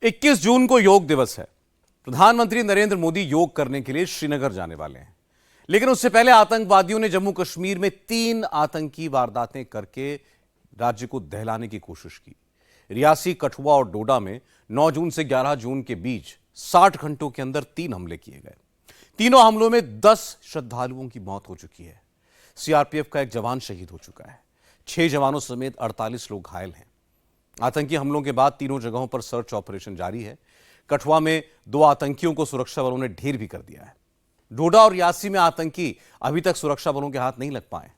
21 जून को योग दिवस है। प्रधानमंत्री नरेंद्र मोदी योग करने के लिए श्रीनगर जाने वाले हैं, लेकिन उससे पहले आतंकवादियों ने जम्मू कश्मीर में 3 आतंकी वारदातें करके राज्य को दहलाने की कोशिश की। रियासी, कठुआ और डोडा में 9 जून से 11 जून के बीच 60 घंटों के अंदर 3 हमले किए गए। तीनों हमलों में 10 श्रद्धालुओं की मौत हो चुकी है। सीआरपीएफ का एक जवान शहीद हो चुका है। 6 जवानों समेत 48 लोग घायल हैं। आतंकी हमलों के बाद तीनों जगहों पर सर्च ऑपरेशन जारी है। कठुआ में 2 आतंकियों को सुरक्षा बलों ने ढेर भी कर दिया है। डोडा और रियासी में आतंकी अभी तक सुरक्षा बलों के हाथ नहीं लग पाए।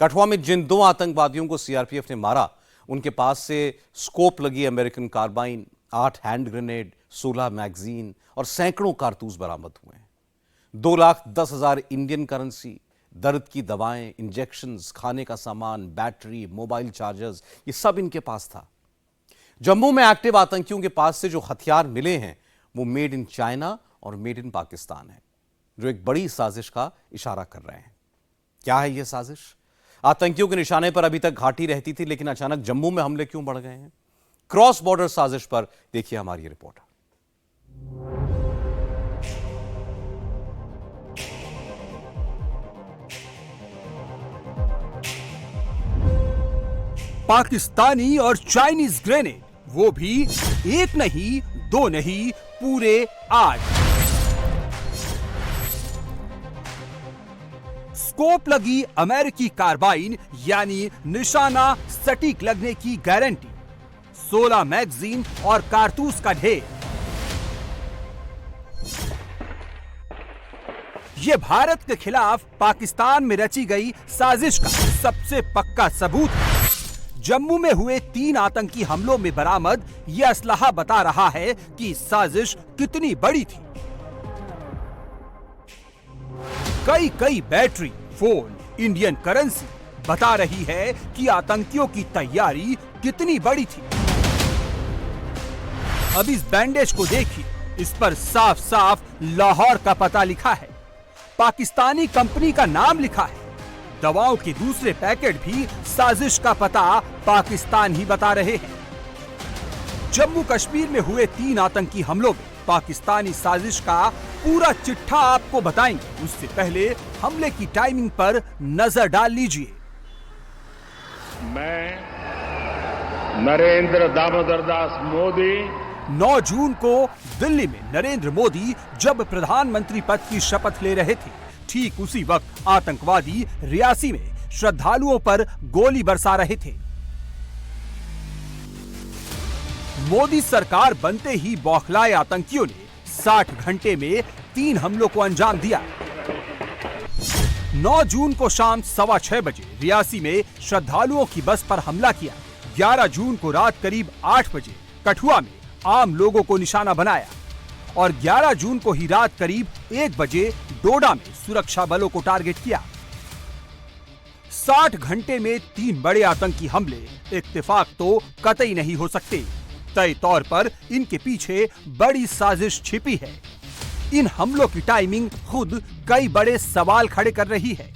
कठुआ में जिन 2 आतंकवादियों को सीआरपीएफ ने मारा, उनके पास से स्कोप लगी American carbine, 8 hand grenade, 16 magazine और सैकड़ों कारतूस बरामद हुए हैं। 2,10,000 इंडियन करेंसी, दर्द की दवाएं, इंजेक्शंस, खाने का सामान, बैटरी, मोबाइल चार्जर्स, ये सब इनके पास था। जम्मू में एक्टिव आतंकियों के पास से जो हथियार मिले हैं वो मेड इन चाइना और मेड इन पाकिस्तान है, जो एक बड़ी साजिश का इशारा कर रहे हैं। क्या है यह साजिश? आतंकियों के निशाने पर अभी तक घाटी रहती थी, लेकिन अचानक जम्मू में हमले क्यों बढ़ गए हैं? क्रॉस बॉर्डर साजिश पर देखिए हमारी रिपोर्ट। पाकिस्तानी और चाइनीज ग्रेनेड, वो भी 1 नहीं 2 नहीं, पूरे 8। स्कोप लगी अमेरिकी कार्बाइन, यानी निशाना सटीक लगने की गारंटी। 16 मैगजीन और कारतूस का ढेर। यह भारत के खिलाफ पाकिस्तान में रची गई साजिश का सबसे पक्का सबूत है। जम्मू में हुए 3 आतंकी हमलों में बरामद यह असलहा बता रहा है कि साजिश कितनी बड़ी थी। कई बैटरी, फोन, इंडियन करेंसी बता रही है कि आतंकियों की तैयारी कितनी बड़ी थी। अब इस बैंडेज को देखिए, इस पर साफ साफ लाहौर का पता लिखा है, पाकिस्तानी कंपनी का नाम लिखा है। दवाओं के दूसरे पैकेट भी साजिश का पता पाकिस्तान ही बता रहे हैं। जम्मू कश्मीर में हुए 3 आतंकी हमलों में पाकिस्तानी साजिश का पूरा चिट्ठा आपको बताएंगे। उससे पहले हमले की टाइमिंग पर नजर डाल लीजिए। मैं नरेंद्र दामोदर दास मोदी 9 जून को दिल्ली में नरेंद्र मोदी जब प्रधानमंत्री पद की शपथ ले रहे थे, ठीक उसी वक्त आतंकवादी रियासी में श्रद्धालुओं पर गोली बरसा रहे थे। मोदी सरकार बनते ही बौखलाए आतंकियों ने 60 घंटे में 3 हमलों को अंजाम दिया। 9 जून को शाम 6:15 बजे रियासी में श्रद्धालुओं की बस पर हमला किया। 11 जून को रात करीब 8 बजे कठुआ में आम लोगों को निशाना बनाया और 11 जून को ही रात करीब 1 बजे डोडा में सुरक्षा बलों को टारगेट किया। 60 घंटे में 3 बड़े आतंकी हमले इत्तेफाक तो कतई नहीं हो सकते। तय तौर पर इनके पीछे बड़ी साजिश छिपी है। इन हमलों की टाइमिंग खुद कई बड़े सवाल खड़े कर रही है।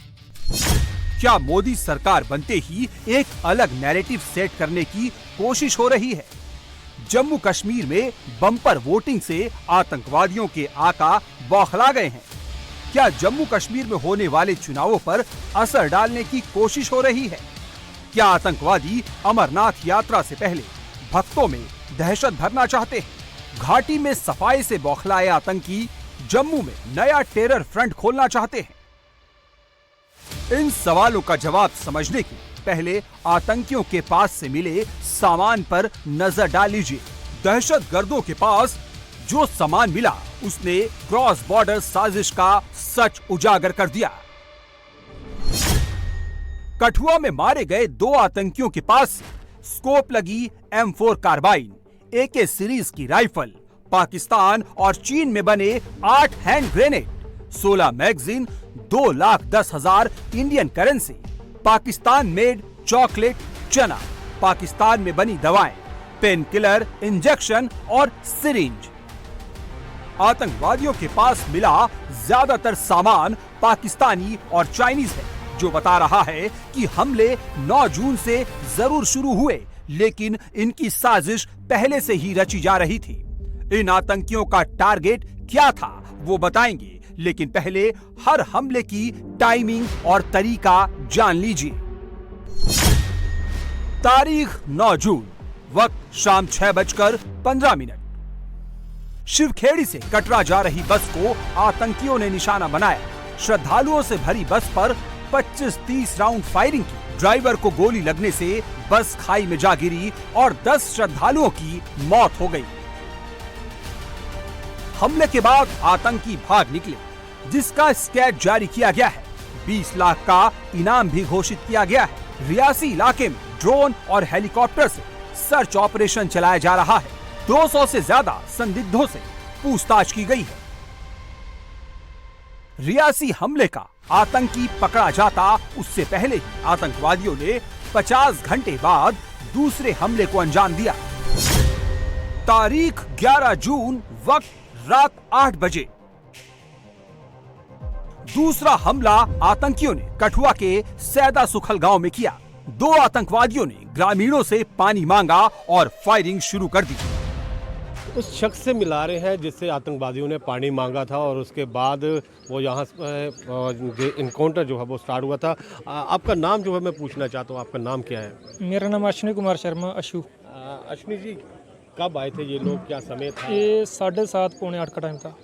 क्या मोदी सरकार बनते ही एक अलग नैरेटिव सेट करने की कोशिश हो रही है? जम्मू कश्मीर में बम्पर वोटिंग से आतंकवादियों के आका बौखला गए हैं। क्या जम्मू कश्मीर में होने वाले चुनावों पर असर डालने की कोशिश हो रही है? क्या आतंकवादी अमरनाथ यात्रा से पहले भक्तों में दहशत भरना चाहते हैं? घाटी में सफाई से बौखलाए आतंकी जम्मू में नया टेरर फ्रंट खोलना चाहते हैं? इन सवालों का जवाब समझने के पहले आतंकियों के पास से मिले सामान पर नजर डाल लीजिए। दहशतगर्दों के पास जो सामान मिला, उसने क्रॉस बॉर्डर साजिश का सच उजागर कर दिया। कठुआ में मारे गए 2 आतंकियों के पास स्कोप लगी M4 कार्बाइन, AK सीरीज की राइफल, पाकिस्तान और चीन में बने 8 hand grenade, 16 magazine, 2,10,000 Indian currency, Pakistan made chocolate चना, पाकिस्तान में बनी दवाएं, पेन किलर, इंजेक्शन और सिरिंज। आतंकवादियों के पास मिला ज्यादातर सामान पाकिस्तानी और चाइनीज है, जो बता रहा है कि हमले 9 जून से जरूर शुरू हुए, लेकिन इनकी साजिश पहले से ही रची जा रही थी। इन आतंकियों का टारगेट क्या था वो बताएंगे, लेकिन पहले हर हमले की टाइमिंग और तरीका जान लीजिए। तारीख 9 जून, वक्त शाम 6:15। शिवखेड़ी से कटरा जा रही बस को आतंकियों ने निशाना बनाया। श्रद्धालुओं से भरी बस पर 25-30 राउंड फायरिंग की। ड्राइवर को गोली लगने से बस खाई में जा गिरी और 10 श्रद्धालुओं की मौत हो गई। हमले के बाद आतंकी भाग निकले, जिसका स्केच जारी किया गया है। 20 लाख का इनाम भी घोषित किया गया है। रियासी इलाके में ड्रोन और हेलीकॉप्टर से सर्च ऑपरेशन चलाया जा रहा है। 200 से ज्यादा संदिग्धों से पूछताछ की गई है। रियासी हमले का आतंकी पकड़ा जाता उससे पहले ही आतंकवादियों ने 50 घंटे बाद दूसरे हमले को अंजाम दिया। तारीख 11 जून, वक्त रात 8 बजे। दूसरा हमला आतंकियों ने कठुआ के सैदा सुखल गांव में किया। 2 आतंकवादियों ने ग्रामीणों से पानी मांगा और फायरिंग शुरू कर दी। उस शख्स से मिला रहे हैं जिससे आतंकवादियों ने पानी मांगा था और उसके बाद वो यहाँ इनकाउंटर जो है वो स्टार्ट हुआ था। आपका नाम जो है मैं पूछना चाहता हूँ, आपका नाम क्या है? मेरा नाम अश्विनी कुमार शर्मा, अशु। अश्विनी जी, कब आए थे ये लोग, क्या समय था? ये 7:30 पौने 8 का टाइम था।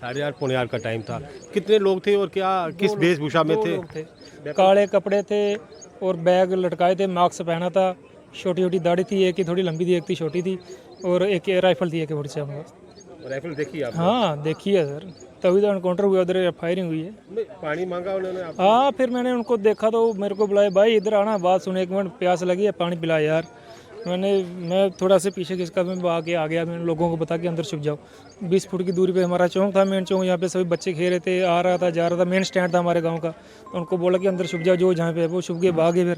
8:30 पौने 8 का टाइम था। कितने लोग थे और क्या किस वेशभूषा में थे? काले कपड़े थे और बैग लटकाए थे, मास्क पहना था, छोटी छोटी दाढ़ी थी, एक की थोड़ी लंबी थी, एक की छोटी थी, और एक राइफल थी, एक 47। राइफल देखी आप? हाँ देखी है सर, तभी तो एनकाउंटर हुआ, उधर फायरिंग हुई है। पानी मांगा उन्होंने? हाँ, फिर मैंने उनको देखा तो मेरे को बुलाया, भाई इधर आना, बात सुने, 1 मिनट प्यास लगी है, पानी पिला यार। मैं थोड़ा से पीछे खिसका, मैं आगे आ गया। मैंने लोगों को बता के अंदर छुप जाओ। 20 फुट की दूरी पे हमारा चौक था, मेन चौक, यहाँ पे सभी बच्चे खेल रहे थे, आ रहा था जा रहा था, मेन स्टैंड था हमारे गांव का। तो उनको बोला कि अंदर छुप जाओ, जो जहाँ पे है वो छुप गए, भागे।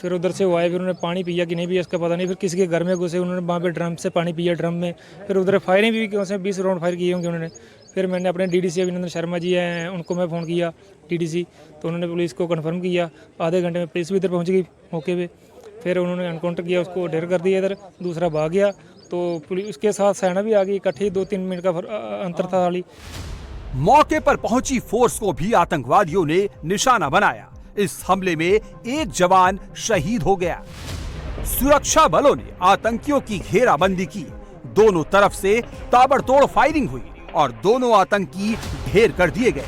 फिर उधर से वो आए, फिर उन्होंने पानी पिया कि नहीं पिया इसका पता नहीं। फिर किसी के घर में घुसे, उन्होंने वहाँ पे ड्रम से पानी पिया, ड्रम में। फिर उधर फायरिंग भी की, 20 राउंड फायर किए होंगे उन्होंने। फिर मैंने अपने डीडीसी अभिनंदन शर्मा जी हैं, उनको मैं फ़ोन किया, डीडीसी, तो उन्होंने पुलिस को कन्फर्म किया। आधे घंटे में पुलिस भी इधर पहुँच गई मौके पे। फिर उन्होंने एनकाउंटर किया, उसको ढेर कर दिया इधर, दूसरा भाग गया। तो पुलिस उसके साथ सेना भी आ गई इकट्ठी, 2-3 मिनट का अंतर था खाली। मौके पर पहुंची फोर्स को भी आतंकवादियों ने निशाना बनाया। इस हमले में एक जवान शहीद हो गया। सुरक्षा बलों ने आतंकियों की घेराबंदी की। दोनों तरफ से ताबड़तोड़ फायरिंग हुई और दोनों आतंकी ढेर कर दिए गए।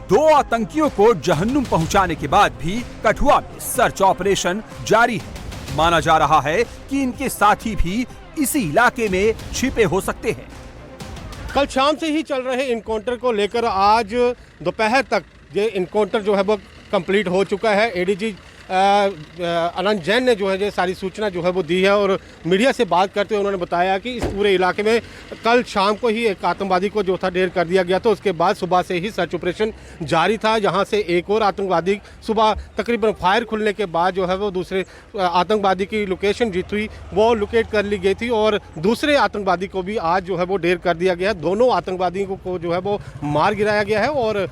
2 आतंकियों को जहन्नुम पहुंचाने के बाद भी कठुआ में सर्च ऑपरेशन जारी है। माना जा रहा है कि इनके साथी भी इसी इलाके में छिपे हो सकते हैं। कल शाम से ही चल रहे इनकाउंटर को लेकर आज दोपहर तक ये इनकाउंटर जो है वो कंप्लीट हो चुका है। एडीजी अनंत जैन ने जो है ये सारी सूचना जो है वो दी है और मीडिया से बात करते हुए उन्होंने बताया कि इस पूरे इलाके में कल शाम को ही एक आतंकवादी को जो था ढेर कर दिया गया था। उसके बाद सुबह से ही सर्च ऑपरेशन जारी था, जहां से एक और आतंकवादी सुबह तकरीबन फायर खुलने के बाद जो है वो दूसरे आतंकवादी की लोकेशन जी थी वो लोकेट कर ली गई थी और दूसरे आतंकवादी को भी आज जो है वो ढेर कर दिया गया। दोनों आतंकवादियों को जो है वो मार गिराया गया है और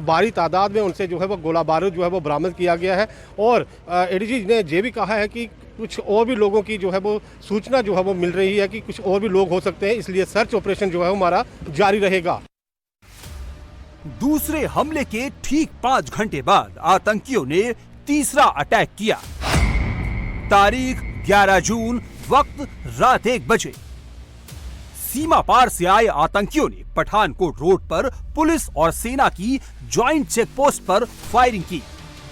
भारी तादाद में उनसे जो है वो गोला बारूद जो है वो बरामद किया गया है। और एडीजी ने ये भी कहा है कि कुछ और भी लोगों की जो है वो सूचना जो है वो मिल रही है कि कुछ और भी लोग हो सकते हैं, इसलिए सर्च ऑपरेशन जो है हमारा जारी रहेगा। दूसरे हमले के ठीक 5 घंटे बाद आतंकियों ने तीसरा अटैक किया। तारीख 11 जून, वक्त रात 1 बजे। सीमा पार से आए आतंकियों ने पठानकोट रोड पर पुलिस और सेना की ज्वाइंट चेक पोस्ट पर फायरिंग की।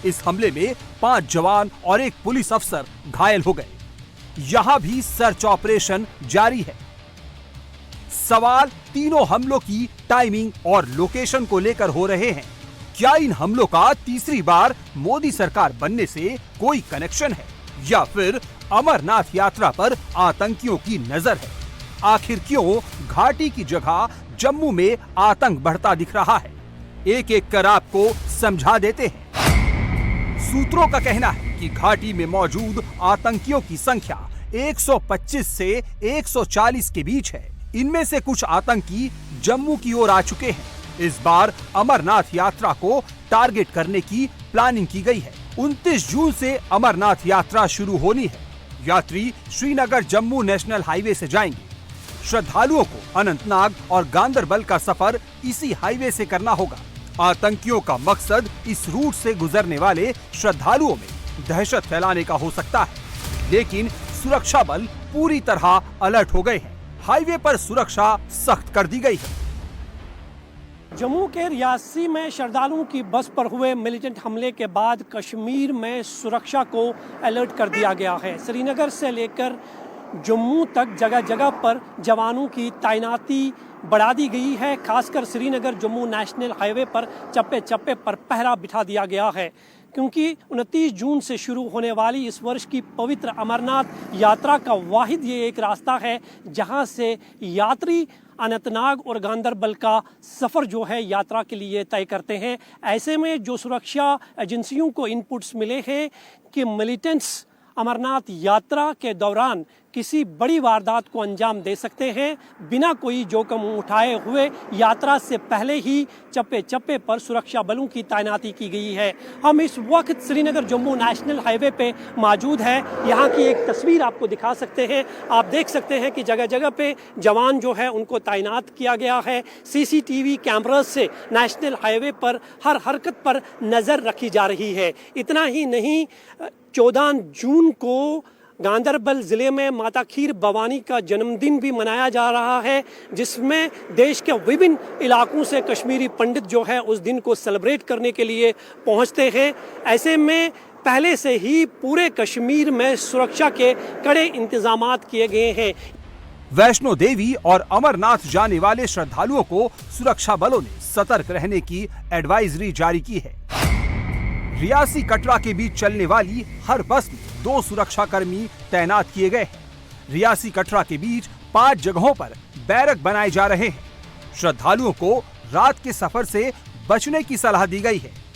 इस हमले में 5 जवान और 1 पुलिस अफसर घायल हो गए। यहां भी सर्च ऑपरेशन जारी है। सवाल तीनों हमलों की टाइमिंग और लोकेशन को लेकर हो रहे हैं। क्या इन हमलों का तीसरी बार मोदी सरकार बनने से कोई कनेक्शन है या फिर अमरनाथ यात्रा पर आतंकियों की नजर है? आखिर क्यों घाटी की जगह जम्मू में आतंक बढ़ता दिख रहा है? एक एक कर आपको समझा देते हैं। सूत्रों का कहना है कि घाटी में मौजूद आतंकियों की संख्या 125 से 140 के बीच है। इनमें से कुछ आतंकी जम्मू की ओर आ चुके हैं। इस बार अमरनाथ यात्रा को टारगेट करने की प्लानिंग की गई है। 29 जून से अमरनाथ यात्रा शुरू होनी है। यात्री श्रीनगर जम्मू नेशनल हाईवे से जाएंगे। श्रद्धालुओं को अनंतनाग और गांदरबल का सफर इसी हाईवे से करना होगा। आतंकियों का मकसद इस रूट से गुजरने वाले श्रद्धालुओं में दहशत फैलाने का हो सकता है, लेकिन सुरक्षा बल पूरी तरह अलर्ट हो गए हैं। हाईवे पर सुरक्षा सख्त कर दी गई है। जम्मू के रियासी में श्रद्धालुओं की बस पर हुए मिलिटेंट हमले के बाद कश्मीर में सुरक्षा को अलर्ट कर दिया गया है। श्रीनगर से लेकर जम्मू तक जगह जगह पर जवानों की तैनाती बढ़ा दी गई है। खासकर श्रीनगर जम्मू नेशनल हाईवे पर चप्पे चप्पे पर पहरा बिठा दिया गया है, क्योंकि 29 जून से शुरू होने वाली इस वर्ष की पवित्र अमरनाथ यात्रा का वाहिद ये एक रास्ता है जहां से यात्री अनंतनाग और गांदरबल का सफ़र जो है यात्रा के लिए तय करते हैं। ऐसे में जो सुरक्षा एजेंसियों को इनपुट्स मिले हैं कि मिलिटेंट्स अमरनाथ यात्रा के दौरान किसी बड़ी वारदात को अंजाम दे सकते हैं, बिना कोई जोखिम उठाए हुए यात्रा से पहले ही चप्पे चप्पे पर सुरक्षा बलों की तैनाती की गई है। हम इस वक्त श्रीनगर जम्मू नेशनल हाईवे पे मौजूद हैं। यहाँ की एक तस्वीर आपको दिखा सकते हैं। आप देख सकते हैं कि जगह जगह पे जवान जो है उनको तैनात किया गया है। सीसीटीवी कैमरास से नेशनल हाईवे पर हर हरकत पर नज़र रखी जा रही है। इतना ही नहीं, 14 जून को गांदरबल ज़िले में माता खीर भवानी का जन्मदिन भी मनाया जा रहा है, जिसमें देश के विभिन्न इलाकों से कश्मीरी पंडित जो है उस दिन को सेलिब्रेट करने के लिए पहुंचते हैं। ऐसे में पहले से ही पूरे कश्मीर में सुरक्षा के कड़े इंतजामात किए गए हैं। वैष्णो देवी और अमरनाथ जाने वाले श्रद्धालुओं को सुरक्षा बलों ने सतर्क रहने की एडवाइजरी जारी की है। रियासी कटरा के बीच चलने वाली हर बस में 2 सुरक्षा कर्मी तैनात किए गए हैं। रियासी कटरा के बीच 5 जगहों पर बैरक बनाए जा रहे हैं। श्रद्धालुओं को रात के सफर से बचने की सलाह दी गई है।